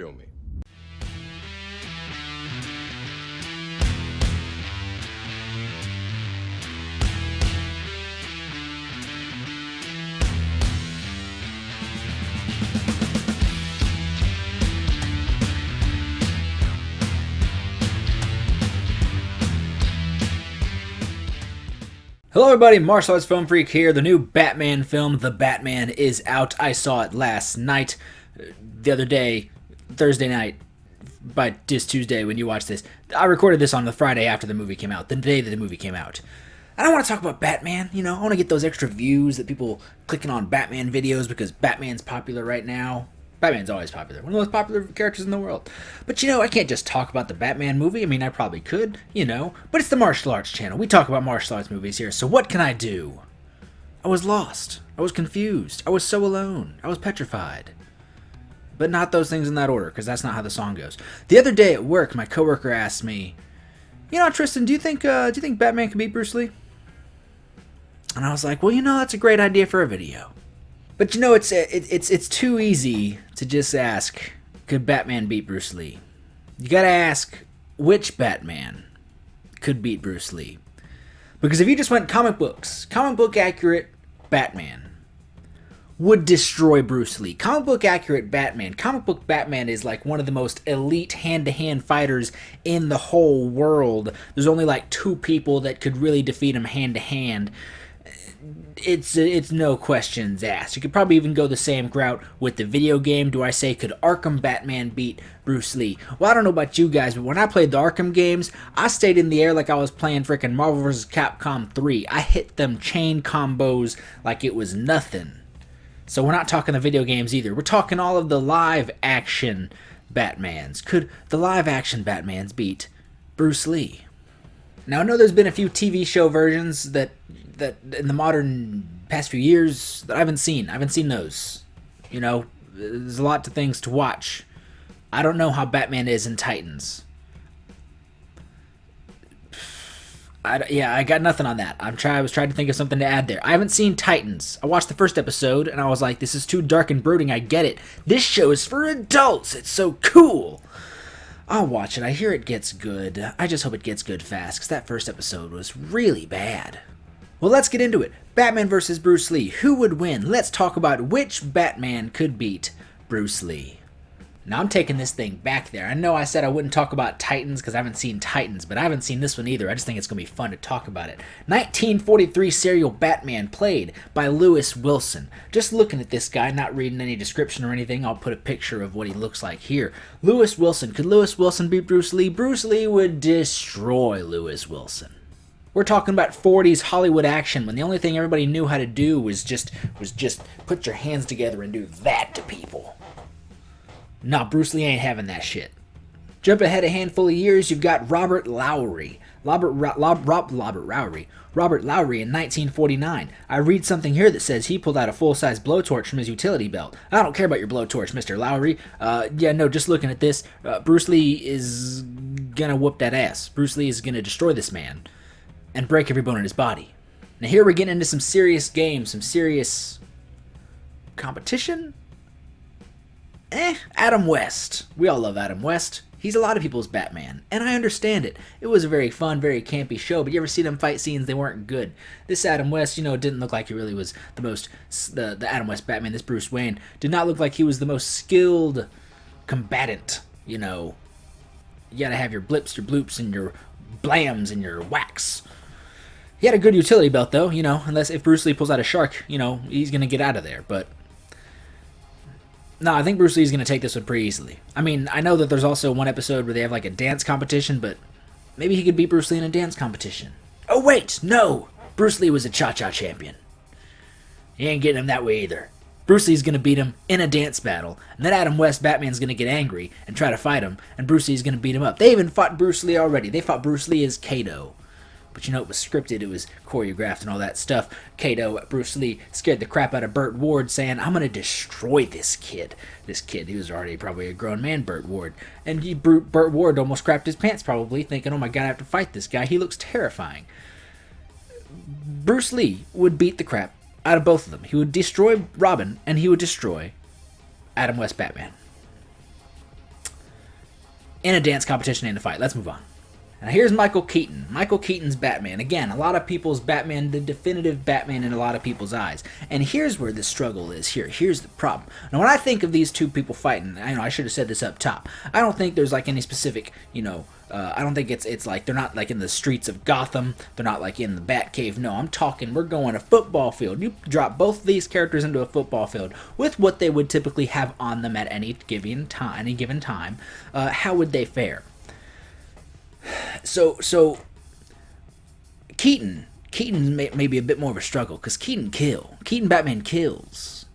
Show me. Hello everybody, Martial Arts Film Freak here. The new Batman film, The Batman, is out. I saw it last night, the other day, Thursday night, by just Tuesday when you watch this. I recorded this on the Friday after the movie came out, the day that the movie came out. And I want to talk about Batman, I want to get those extra views that people clicking on Batman videos because Batman's popular right now. Batman's always popular. One of the most popular characters in the world. But I can't just talk about the Batman movie. I mean, I probably could, But it's the Martial Arts channel. We talk about martial arts movies here. So what can I do? I was lost. I was confused. I was so alone. I was petrified. But not those things in that order, because that's not how the song goes. The other day at work, my coworker asked me, Tristan, do you think Batman can beat Bruce Lee? And I was like, well, that's a great idea for a video. But it's too easy to just ask, could Batman beat Bruce Lee? You gotta ask, which Batman could beat Bruce Lee? Because if you just went comic book accurate Batman would destroy Bruce Lee. Comic book Batman is like one of the most elite hand-to-hand fighters in the whole world. There's only like 2 people that could really defeat him hand-to-hand. It's no questions asked. You could probably even go the same route with the video game. Do I say, could Arkham Batman beat Bruce Lee? Well, I don't know about you guys, but when I played the Arkham games, I stayed in the air like I was playing frickin' Marvel vs. Capcom 3. I hit them chain combos like it was nothing. So we're not talking the video games either. We're talking all of the live-action Batmans. Could the live-action Batmans beat Bruce Lee? Now, I know there's been a few TV show versions that in the modern past few years that I haven't seen. I haven't seen those. There's a lot of things to watch. I don't know how Batman is in Titans. I got nothing on that. I was trying to think of something to add there. I haven't seen Titans. I watched the first episode and I was like, this is too dark and brooding. I get it. This show is for adults. It's so cool. I'll watch it. I hear it gets good. I just hope it gets good fast, because that first episode was really bad. Well, let's get into it. Batman versus Bruce Lee. Who would win? Let's talk about which Batman could beat Bruce Lee. Now, I'm taking this thing back there. I know I said I wouldn't talk about Titans because I haven't seen Titans, but I haven't seen this one either. I just think it's going to be fun to talk about it. 1943 serial Batman played by Lewis Wilson. Just looking at this guy, not reading any description or anything, I'll put a picture of what he looks like here. Lewis Wilson. Could Lewis Wilson beat Bruce Lee? Bruce Lee would destroy Lewis Wilson. We're talking about 40s Hollywood action when the only thing everybody knew how to do was just put your hands together and do that to people. Nah, Bruce Lee ain't having that shit. Jump ahead a handful of years, you've got Robert Lowry. Robert Lowry in 1949. I read something here that says he pulled out a full-size blowtorch from his utility belt. I don't care about your blowtorch, Mr. Lowry. Just looking at this, Bruce Lee is gonna whoop that ass. Bruce Lee is gonna destroy this man and break every bone in his body. Now here we're getting into some serious games, some serious competition? Adam West. We all love Adam West. He's a lot of people's Batman, and I understand it. It was a very fun, very campy show, but you ever see them fight scenes? They weren't good. This Adam West, didn't look like he really was the Adam West Batman. This Bruce Wayne did not look like he was the most skilled combatant, You gotta have your blips, your bloops, and your blams, and your whacks. He had a good utility belt, though, unless if Bruce Lee pulls out a shark, he's gonna get out of there, but no, I think Bruce Lee's going to take this one pretty easily. I mean, I know that there's also one episode where they have like a dance competition, but maybe he could beat Bruce Lee in a dance competition. Oh, wait, no! Bruce Lee was a cha-cha champion. He ain't getting him that way either. Bruce Lee's going to beat him in a dance battle, and then Adam West Batman's going to get angry and try to fight him, and Bruce Lee's going to beat him up. They even fought Bruce Lee already. They fought Bruce Lee as Kato. But it was scripted, it was choreographed and all that stuff. Bruce Lee scared the crap out of Burt Ward, saying, I'm going to destroy this kid. This kid, he was already probably a grown man, Burt Ward. And Burt Ward almost crapped his pants probably, thinking, oh my god, I have to fight this guy. He looks terrifying. Bruce Lee would beat the crap out of both of them. He would destroy Robin, and he would destroy Adam West Batman. in a dance competition and a fight. Let's move on. Now here's Michael Keaton. Michael Keaton's Batman. Again, a lot of people's Batman, the definitive Batman in a lot of people's eyes. And here's where the struggle is here. Here's the problem. Now when I think of these two people fighting, I should have said this up top. I don't think there's like any specific, I don't think it's like they're not like in the streets of Gotham. They're not like in the Batcave. No, I'm talking we're going a football field. You drop both of these characters into a football field with what they would typically have on them at any given time. How would they fare? So Keaton may be a bit more of a struggle because Keaton Batman kills,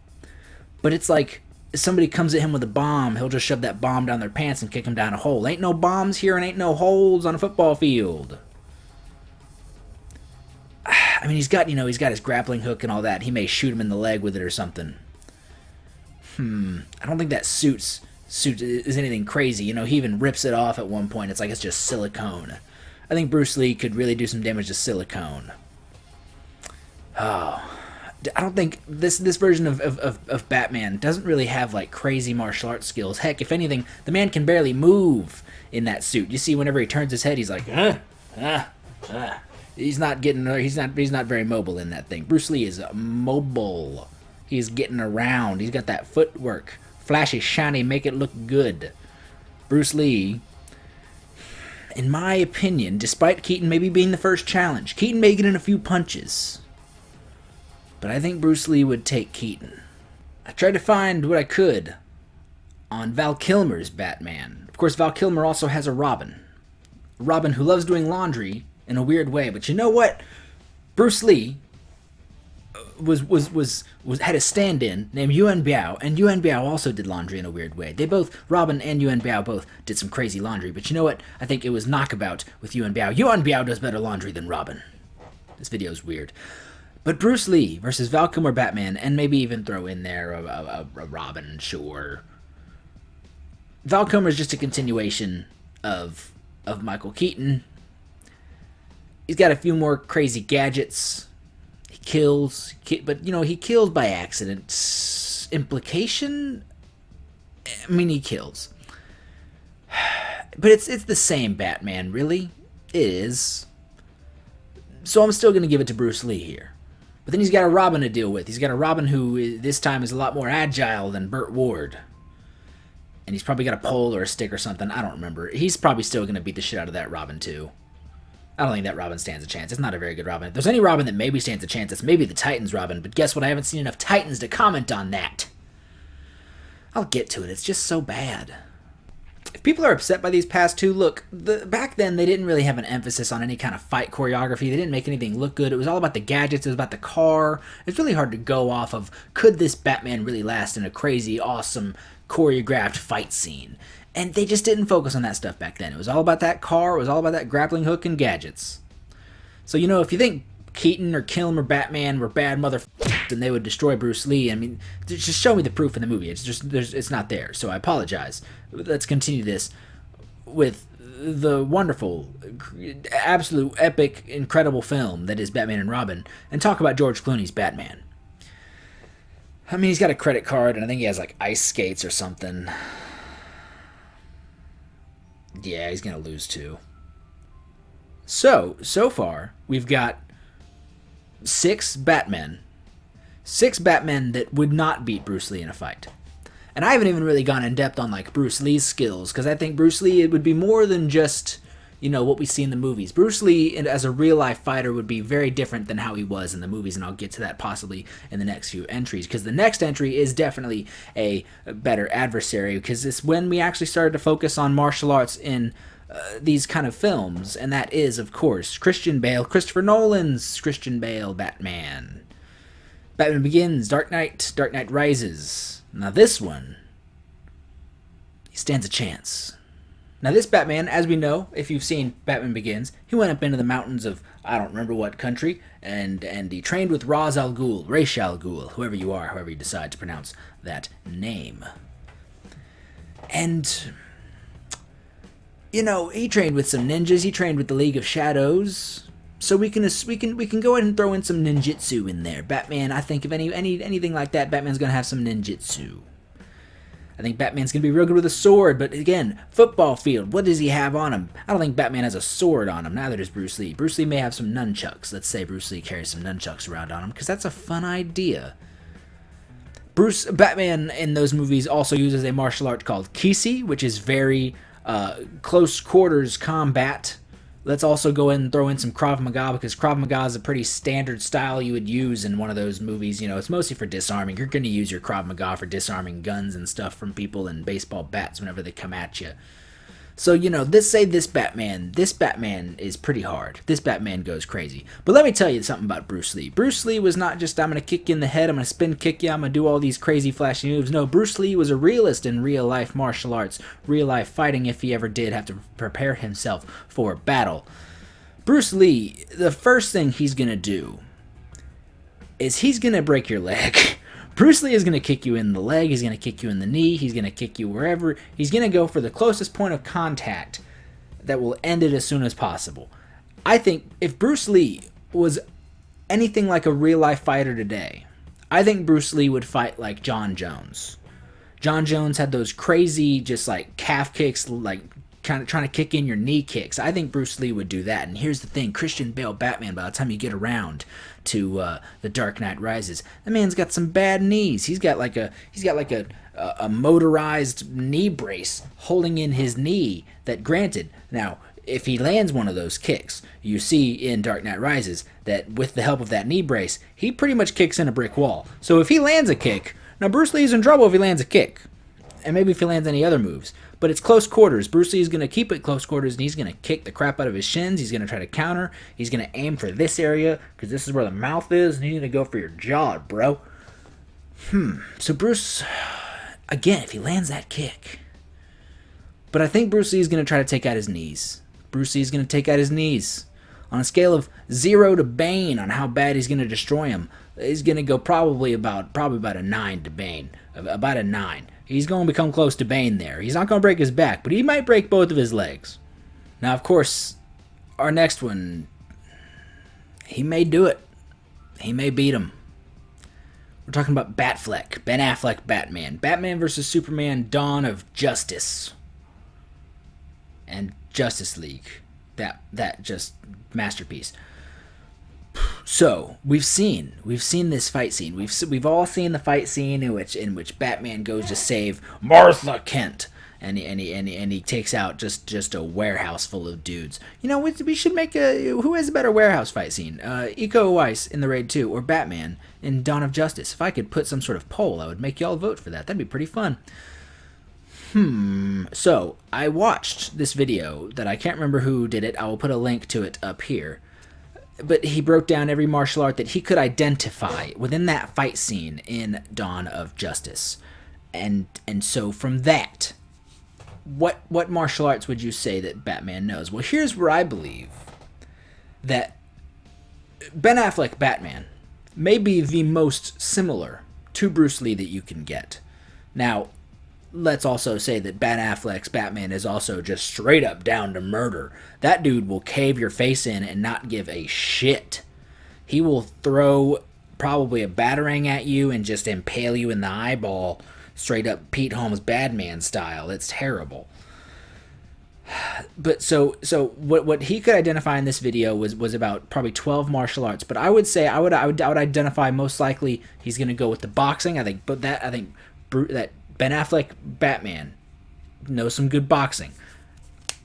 but it's like if somebody comes at him with a bomb, he'll just shove that bomb down their pants and kick him down a hole. Ain't no bombs here and ain't no holes on a football field. I mean, he's got his grappling hook and all that. He may shoot him in the leg with it or something. I don't think that suit is anything crazy. He even rips it off at one point. It's like it's just silicone. I think Bruce Lee could really do some damage to silicone. Oh, I don't think this version of Batman doesn't really have like crazy martial arts skills. Heck, if anything, the man can barely move in that suit. You see, whenever he turns his head, he's like, He's not very mobile in that thing. Bruce Lee is mobile. He's getting around. He's got that footwork. Flashy, shiny, make it look good. Bruce Lee, in my opinion, despite Keaton maybe being the first challenge, Keaton may get in a few punches, but I think Bruce Lee would take Keaton. I tried to find what I could on Val Kilmer's Batman. Of course, Val Kilmer also has a Robin. A Robin who loves doing laundry in a weird way, but you know what? Bruce Lee had a stand-in named Yuan Biao, and Yuan Biao also did laundry in a weird way. Robin and Yuan Biao both did some crazy laundry, but you know what? I think it was knockabout with Yuan Biao. Yuan Biao does better laundry than Robin. This video is weird. But Bruce Lee versus Val Kilmer Batman, and maybe even throw in there a Robin, sure. Val Kilmer is just a continuation of Michael Keaton. He's got a few more crazy gadgets. He kills, but he kills by accident. Implication? I mean, he kills. But it's the same Batman, really. It is. So I'm still going to give it to Bruce Lee here. But then he's got a Robin to deal with. He's got a Robin who this time is a lot more agile than Burt Ward. And he's probably got a pole or a stick or something. I don't remember. He's probably still going to beat the shit out of that Robin, too. I don't think that Robin stands a chance. It's not a very good Robin. If there's any Robin that maybe stands a chance, it's maybe the Titans Robin. But guess what? I haven't seen enough Titans to comment on that. I'll get to it. It's just so bad. If people are upset by these past two, look, back then they didn't really have an emphasis on any kind of fight choreography. They didn't make anything look good. It was all about the gadgets. It was about the car. It's really hard to go off of, could this Batman really last in a crazy, awesome, choreographed fight scene? And they just didn't focus on that stuff back then. It was all about that car. It was all about that grappling hook and gadgets. So, if you think Keaton or Kilmer or Batman were bad motherfuckers and they would destroy Bruce Lee, I mean, just show me the proof in the movie. It's not there. So I apologize. Let's continue this with the wonderful, absolute, epic, incredible film that is Batman and Robin, and talk about George Clooney's Batman. I mean, he's got a credit card, and I think he has, like, ice skates or something. Yeah, he's going to lose, too. So far, we've got 6 Batmen. 6 Batmen that would not beat Bruce Lee in a fight. And I haven't even really gone in depth on, like, Bruce Lee's skills, because I think Bruce Lee, it would be more than just, what we see in the movies. Bruce Lee, as a real-life fighter, would be very different than how he was in the movies, and I'll get to that possibly in the next few entries, because the next entry is definitely a better adversary, because it's when we actually started to focus on martial arts in these kind of films, and that is, of course, Christopher Nolan's Christian Bale Batman. Batman Begins, Dark Knight Rises. Now this one, he stands a chance. Now this Batman, as we know, if you've seen Batman Begins, he went up into the mountains of, I don't remember what country, and he trained with Ra's al Ghul, whoever you are, however you decide to pronounce that name. And, he trained with some ninjas, he trained with the League of Shadows, so we can go ahead and throw in some ninjutsu in there. Batman, I think if anything like that, Batman's gonna have some ninjutsu. I think Batman's going to be real good with a sword, but again, football field, what does he have on him? I don't think Batman has a sword on him, neither does Bruce Lee. Bruce Lee may have some nunchucks. Let's say Bruce Lee carries some nunchucks around on him, because that's a fun idea. Batman in those movies also uses a martial art called Kisi, which is very close quarters combat. Let's also go in and throw in some Krav Maga, because Krav Maga is a pretty standard style you would use in one of those movies. You know, it's mostly for disarming. You're going to use your Krav Maga for disarming guns and stuff from people and baseball bats whenever they come at you. So, you know, this Batman is pretty hard. This Batman goes crazy. But let me tell you something about Bruce Lee. Bruce Lee was not just, I'm going to kick you in the head, I'm going to spin kick you, I'm going to do all these crazy flashy moves. No, Bruce Lee was a realist in real life martial arts, real life fighting if he ever did have to prepare himself for battle. Bruce Lee, the first thing he's going to do is he's going to break your leg. Bruce Lee is going to kick you in the leg, he's going to kick you in the knee, he's going to kick you wherever. He's going to go for the closest point of contact that will end it as soon as possible. I think if Bruce Lee was anything like a real-life fighter today, I think Bruce Lee would fight like John Jones. John Jones had those crazy, just like calf kicks, like kind of trying to kick in your knee kicks. I think Bruce Lee would do that. And here's the thing, Christian Bale Batman, by the time you get around to The Dark Knight Rises, that man's got some bad knees. He's got like a motorized knee brace holding in his knee that, granted, now if he lands one of those kicks, you see in Dark Knight Rises that with the help of that knee brace, he pretty much kicks in a brick wall. So if he lands a kick, now Bruce Lee's in trouble if he lands a kick. And maybe if he lands any other moves. But it's close quarters. Bruce Lee is going to keep it close quarters, and he's going to kick the crap out of his shins. He's going to try to counter. He's going to aim for this area, because this is where the mouth is, and he's going to go for your jaw, bro. So Bruce, again, if he lands that kick. But I think Bruce Lee is going to try to take out his knees. Bruce Lee is going to take out his knees. On a scale of 0 to Bane on how bad he's going to destroy him, he's going to go probably about a 9 to Bane. About a 9. He's going to become close to Bane there. He's not going to break his back, but he might break both of his legs. Now, of course, our next one, he may do it. He may beat him. We're talking about Batfleck, Ben Affleck Batman. Batman vs. Superman, Dawn of Justice. And Justice League. That just masterpiece. So we've seen this fight scene. We've all seen the fight scene in which Batman goes to save Martha Kent, and he takes out just a warehouse full of dudes. You know, we should make who has a better warehouse fight scene? Iko Uwais in The Raid 2 or Batman in Dawn of Justice? If I could put some sort of poll, I would make y'all vote for that. That'd be pretty fun. So I watched this video that I can't remember who did it. I will put a link to it up here. But he broke down every martial art that he could identify within that fight scene in Dawn of Justice. And so from that, what martial arts would you say that Batman knows? Well, here's where I believe that Ben Affleck Batman may be the most similar to Bruce Lee that you can get. Now, let's also say that Ben Affleck's Batman is also just straight up down to murder. That dude will cave your face in and not give a shit. He will throw probably a batarang at you and just impale you in the eyeball, straight up Pete Holmes Batman style. It's terrible. But so what he could identify in this video was about probably 12 martial arts. But I would say I would identify most likely he's going to go with the boxing. I think that Ben Affleck Batman knows some good boxing.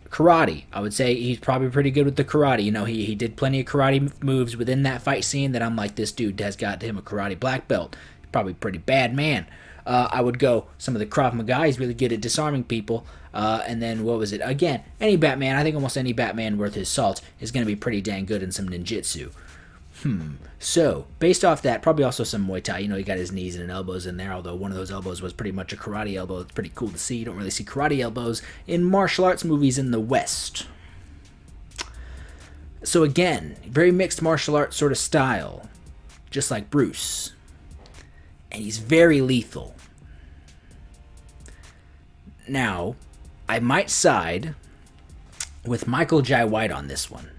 Karate, I would say he's probably pretty good with the karate. You know, he did plenty of karate moves within that fight scene that I'm like, this dude has got him a karate black belt. Probably a pretty bad man. I would go some of the Krav Maga. He's really good at disarming people. And then, what was it? Again, any Batman, I think almost any Batman worth his salt is going to be pretty dang good in some ninjutsu. So, based off that, probably also some Muay Thai. You know, he got his knees and elbows in there, although one of those elbows was pretty much a karate elbow. It's pretty cool to see. You don't really see karate elbows in martial arts movies in the West. So again, very mixed martial arts sort of style, just like Bruce. And he's very lethal. Now, I might side with Michael Jai White on this one.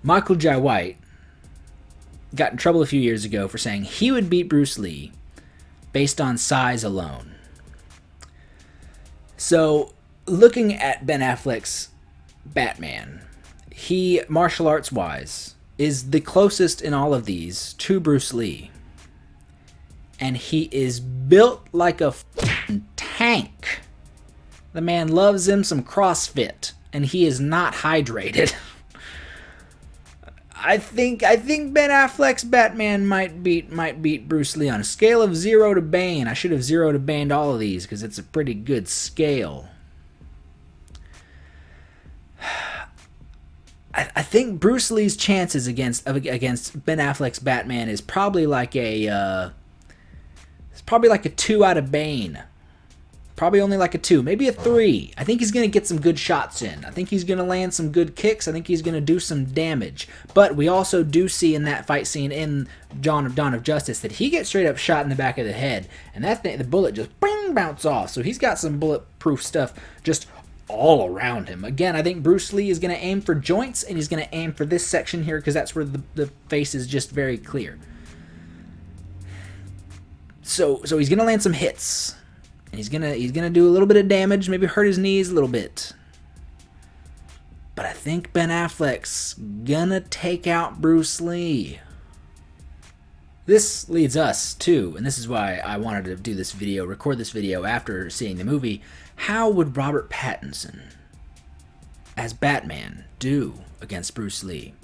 Michael Jai White got in trouble a few years ago for saying he would beat Bruce Lee based on size alone. So, looking at Ben Affleck's Batman, he, martial arts wise, is the closest in all of these to Bruce Lee. And he is built like a tank. The man loves him some CrossFit, and he is not hydrated. I think Ben Affleck's Batman might beat Bruce Lee on a scale of 0 to Bane. I should have 0 to Bane all of these because it's a pretty good scale. I think Bruce Lee's chances against Ben Affleck's Batman is probably like a 2 out of Bane. Probably only like a 2, maybe a 3. I think he's going to get some good shots in. I think he's going to land some good kicks. I think he's going to do some damage. But we also do see in that fight scene in Dawn of Justice that he gets straight up shot in the back of the head. And the bullet just bing, bounce off. So he's got some bulletproof stuff just all around him. Again, I think Bruce Lee is going to aim for joints, and he's going to aim for this section here because that's where the face is just very clear. So he's going to land some hits. And he's gonna do a little bit of damage, maybe hurt his knees a little bit. But I think Ben Affleck's gonna take out Bruce Lee. This leads us to, and this is why I wanted to do this video, record this video after seeing the movie, how would Robert Pattinson as Batman do against Bruce Lee?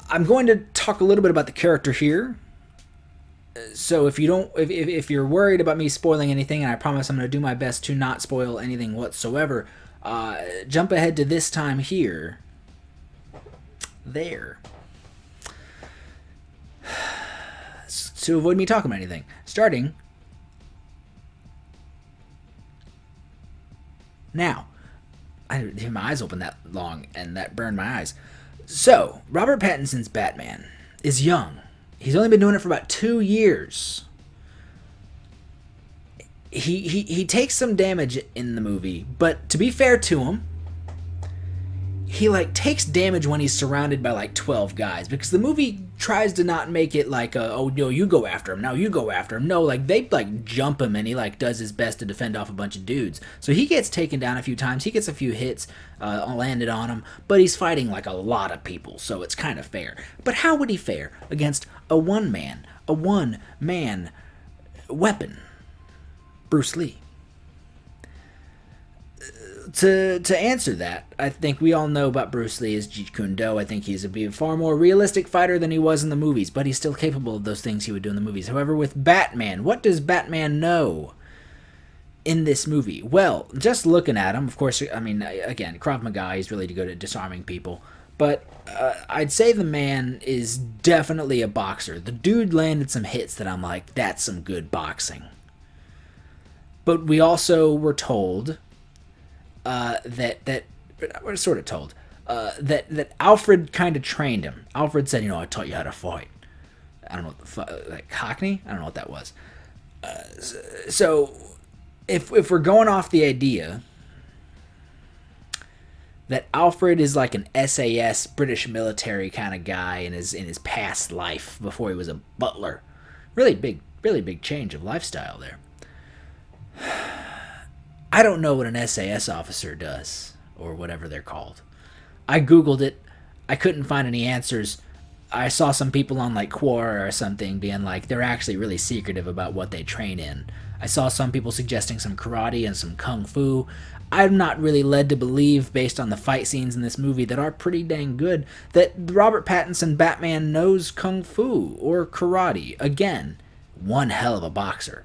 I'm going to talk a little bit about the character here. So if you're worried about me spoiling anything, and I promise I'm going to do my best to not spoil anything whatsoever, jump ahead to this time here. There. To avoid me talking about anything. Starting now. I didn't have my eyes open that long, and that burned my eyes. So, Robert Pattinson's Batman is young. He's only been doing it for about 2 years. He takes some damage in the movie, but to be fair to him, he takes damage when he's surrounded by 12 guys, because the movie tries to not make it like oh no, you go after him, now you go after him. No, they jump him, and he does his best to defend off a bunch of dudes. So he gets taken down a few times, he gets a few hits landed on him, but he's fighting a lot of people, so it's kind of fair. But how would he fare against a one-man weapon, Bruce Lee? To answer that, I think we all know about Bruce Lee as Jeet Kune Do. I think he's a far more realistic fighter than he was in the movies, but he's still capable of those things he would do in the movies. However, with Batman, what does Batman know in this movie? Well, just looking at him, of course, I mean, again, Krav Maga, he's really good at disarming people, but I'd say the man is definitely a boxer. The dude landed some hits that I'm like, that's some good boxing. But we also were told that we're sort of told that Alfred kind of trained him. Alfred said, I taught you how to fight. I don't know what the Cockney? I don't know what that was. So if we're going off the idea that Alfred is like an SAS British military kind of guy in his past life before he was a butler, really big change of lifestyle there. I don't know what an SAS officer does, or whatever they're called. I googled it. I couldn't find any answers. I saw some people on Quora or something being they're actually really secretive about what they train in. I saw some people suggesting some karate and some kung fu. I'm not really led to believe, based on the fight scenes in this movie that are pretty dang good, that Robert Pattinson Batman knows kung fu or karate. Again, one hell of a boxer.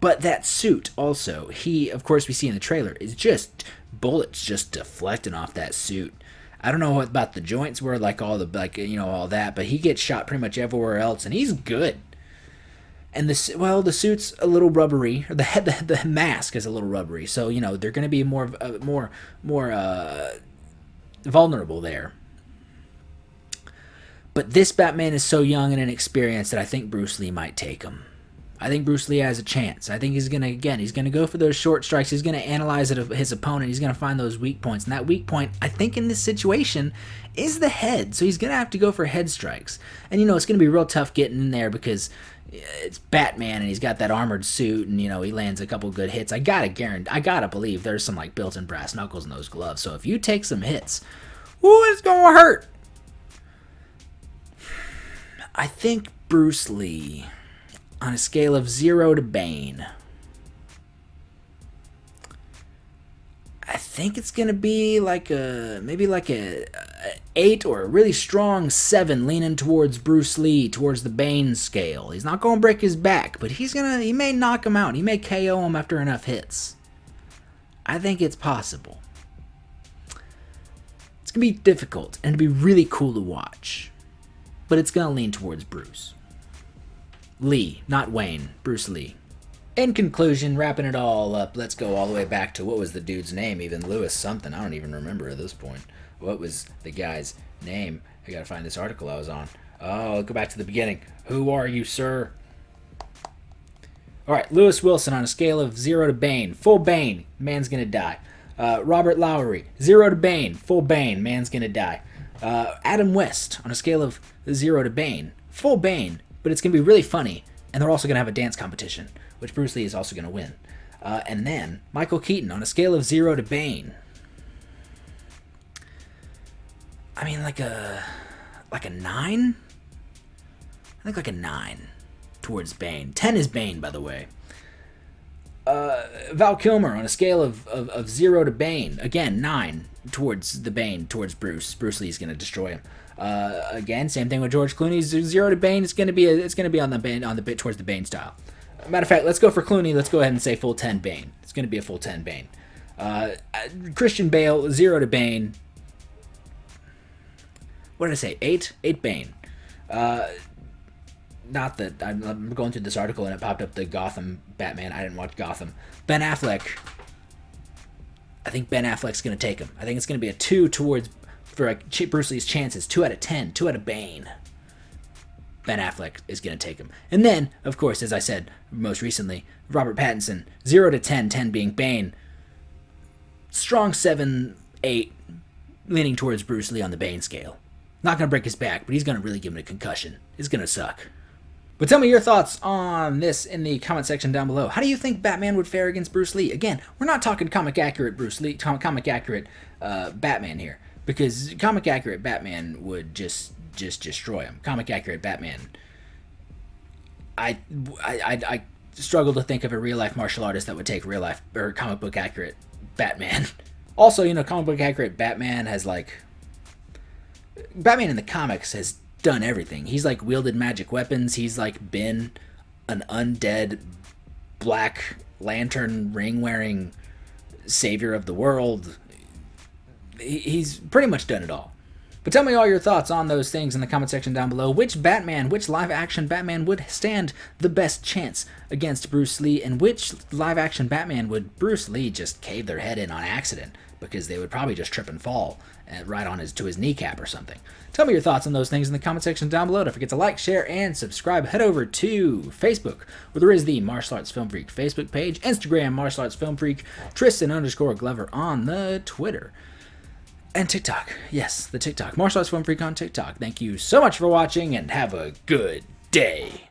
But that suit also, of course we see in the trailer, is just bullets just deflecting off that suit. I don't know what about the joints were, all that, but he gets shot pretty much everywhere else, and he's good. And the suit's a little rubbery, or the mask is a little rubbery, so they're going to be more vulnerable there. But this Batman is so young and inexperienced that I think Bruce Lee might take him. I think Bruce Lee has a chance. I think he's going to go for those short strikes. He's going to analyze his opponent. He's going to find those weak points. And that weak point, I think in this situation, is the head. So he's going to have to go for head strikes. And, it's going to be real tough getting in there because it's Batman and he's got that armored suit and, he lands a couple good hits. I gotta believe there's some, built-in brass knuckles in those gloves. So if you take some hits, ooh, it's going to hurt. I think Bruce Lee, on a scale of 0 to Bane, I think it's going to be maybe a 8 or a really strong 7 leaning towards Bruce Lee, towards the Bane scale. He's not going to break his back, but he may knock him out. He may KO him after enough hits. I think it's possible. It's going to be difficult and it'll be really cool to watch, but it's going to lean towards Bruce Lee, not Wayne, Bruce Lee. In conclusion, wrapping it all up, let's go all the way back to what was the dude's name, even Lewis something. I don't even remember at this point. What was the guy's name? I gotta find this article I was on. Oh, let's go back to the beginning. Who are you, sir? Alright, Lewis Wilson on a scale of 0 to Bane. Full Bane, man's gonna die. Robert Lowry, 0 to Bane. Full Bane, man's gonna die. Adam West on a scale of 0 to Bane. Full Bane, but it's gonna be really funny. And they're also gonna have a dance competition, which Bruce Lee is also going to win. And then, Michael Keaton, on a scale of 0 to Bane. I mean, like a 9? I think like a 9 towards Bane. 10 is Bane, by the way. Val Kilmer, on a scale of 0 to Bane. Again, 9 towards the Bane, towards Bruce. Bruce Lee is going to destroy him. Again, same thing with George Clooney. 0 to Bane. It's going to be on the Bane, towards the Bane style. Matter of fact, let's go for Clooney. Let's go ahead and say full 10 Bane. It's going to be a full 10 Bane. Christian Bale, 0 to Bane. What did I say? 8? 8 Bane. Not that I'm going through this article and it popped up the Gotham Batman. I didn't watch Gotham. Ben Affleck. I think Ben Affleck's going to take him. I think it's going to be a 2 for Bruce Lee's chances. 2 out of 10. 2 out of Bane. Ben Affleck is going to take him. And then, of course, as I said most recently, Robert Pattinson, 0 to 10, 10 being Bane. Strong 7, 8, leaning towards Bruce Lee on the Bane scale. Not going to break his back, but he's going to really give him a concussion. It's going to suck. But tell me your thoughts on this in the comment section down below. How do you think Batman would fare against Bruce Lee? Again, we're not talking comic accurate Bruce Lee, comic accurate Batman here, because comic accurate Batman would just destroy him. Comic accurate Batman. I struggle to think of a real life martial artist that would take real life or comic book accurate Batman. Also, comic book accurate Batman has Batman in the comics has done everything. He's wielded magic weapons. He's been an undead Black Lantern ring wearing savior of the world. He's pretty much done it all. But tell me all your thoughts on those things in the comment section down below. Which live-action Batman would stand the best chance against Bruce Lee, and which live-action Batman would Bruce Lee just cave their head in on accident, because they would probably just trip and fall right on to his kneecap or something. Tell me your thoughts on those things in the comment section down below. Don't forget to like, share, and subscribe. Head over to Facebook, where there is the Martial Arts Film Freak Facebook page, Instagram, Martial Arts Film Freak, Tristan_Glover on the Twitter. And TikTok. Yes, the TikTok. Martial Arts Film Freak on TikTok. Thank you so much for watching, and have a good day.